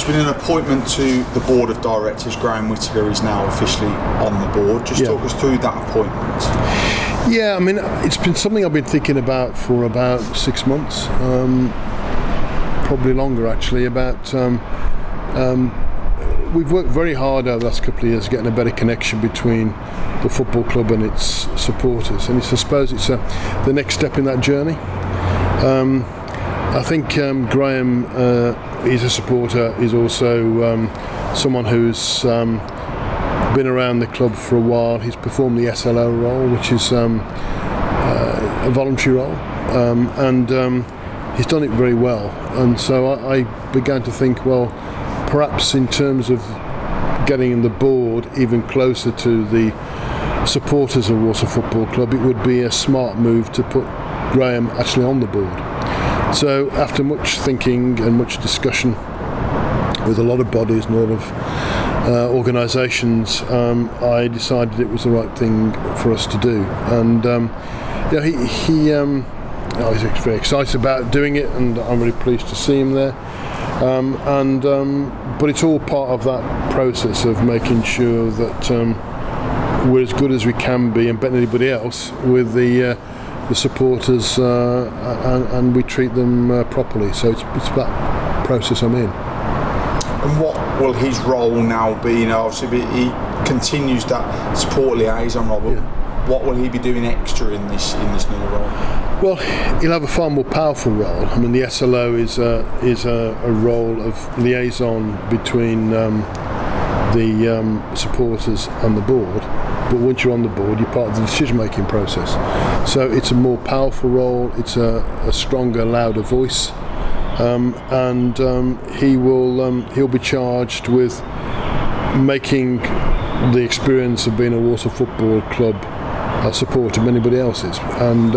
been an appointment to the board of directors. Graham Whittaker is now officially on the board. Just talk us through that appointment. Yeah, I mean, it's been something I've been thinking about for about 6 months, probably longer actually. We've worked very hard over the last couple of years getting a better connection between the football club and its supporters, and I suppose it's the next step in that journey. I think Graham is a supporter. He's also someone who's been around the club for a while. He's performed the SLO role, which is a voluntary role, and he's done it very well. And so I began to think, well, perhaps in terms of getting the board even closer to the supporters of Walsall Football Club, it would be a smart move to put Graham actually on the board. So after much thinking and much discussion with a lot of bodies and a lot of organisations, I decided it was the right thing for us to do. And he's very excited about doing it, and I'm really pleased to see him there. But it's all part of that process of making sure that we're as good as we can be and better than anybody else with the supporters, and we treat them properly. So it's that process I'm in. And what will his role now be? You know, obviously he continues that support liaison role, but what will he be doing extra in this new role? Well, he'll have a far more powerful role. I mean, the SLO is a role of liaison between the supporters and the board. But once you're on the board, you're part of the decision-making process. So it's a more powerful role. It's a stronger, louder voice, and he'll be charged with making the experience of being a Walsall Football Club a supporter of anybody else's, and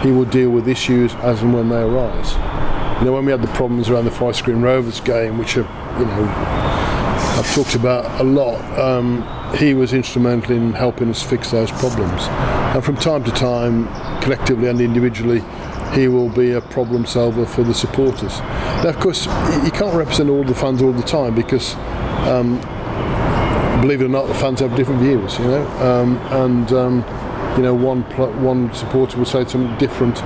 he will deal with issues as and when they arise. You know, when we had the problems around the Forest Green Rovers game, which are, I've talked about a lot, he was instrumental in helping us fix those problems. And from time to time, collectively and individually, he will be a problem solver for the supporters. Now, of course, you can't represent all the fans all the time, because believe it or not, the fans have different views, one supporter will say something different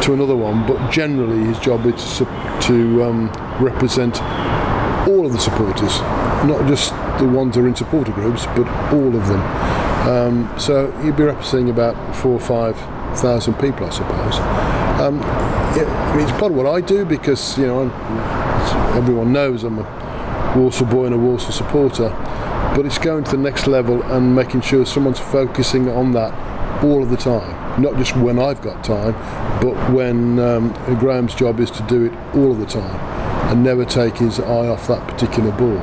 to another one, but generally his job is to represent all of the supporters, not just the ones that are in supporter groups, but all of them. So you'd be representing about 4,000 or 5,000 people, I suppose. It's part of what I do, because everyone knows I'm a Walsall boy and a Walsall supporter, but it's going to the next level and making sure someone's focusing on that all of the time, not just when I've got time, but when Graham's job is to do it all of the time and never take his eye off that particular ball.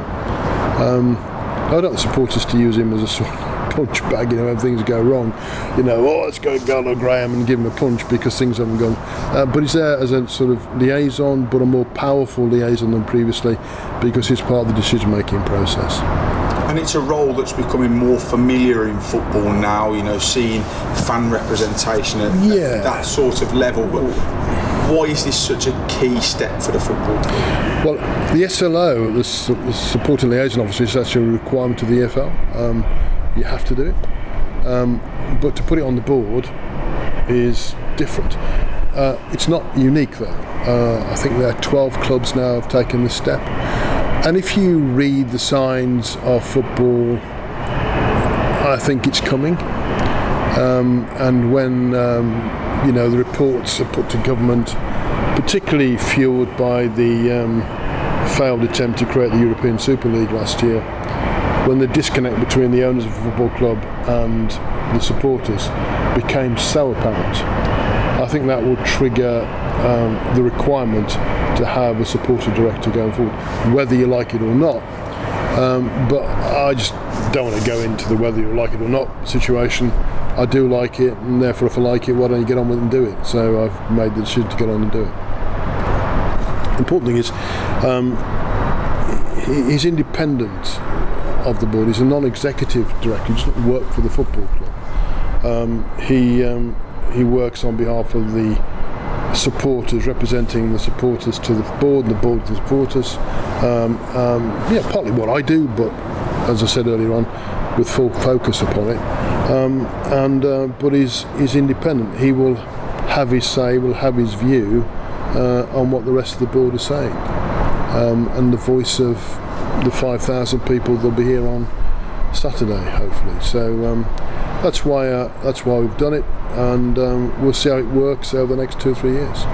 I don't want supporters to use him as a sort of punch bag, when things go wrong, let's go to Graham and give him a punch because things haven't gone. But he's there as a sort of liaison, but a more powerful liaison than previously, because he's part of the decision-making process. And it's a role that's becoming more familiar in football now, seeing fan representation at that sort of level. But why is this such a key step for the football team? Well, the SLO, the supporting liaison officer, is actually a requirement of the EFL. You have to do it. But to put it on the board is different. It's not unique though. I think there are 12 clubs now have taken this step. And if you read the signs of football, I think it's coming. And when the reports are put to government, particularly fuelled by the failed attempt to create the European Super League last year, when the disconnect between the owners of a football club and the supporters became so apparent, I think that will trigger the requirement to have a supporter director going forward, whether you like it or not. But I just don't want to go into the whether you like it or not situation. I do like it, and therefore if I like it, why don't you get on with it and do it? So I've made the decision to get on and do it. The important thing is he's independent of the board. He's a non-executive director. He doesn't work for the football club. He works on behalf of the supporters, representing the supporters to the board and the board to the supporters. Partly what I do, but as I said earlier on, with full focus upon it. But he's independent. He will have his say, will have his view on what the rest of the board is saying, and the voice of the 5,000 people that'll be here on Saturday, hopefully. So that's why we've done it, and we'll see how it works over the next 2 or 3 years.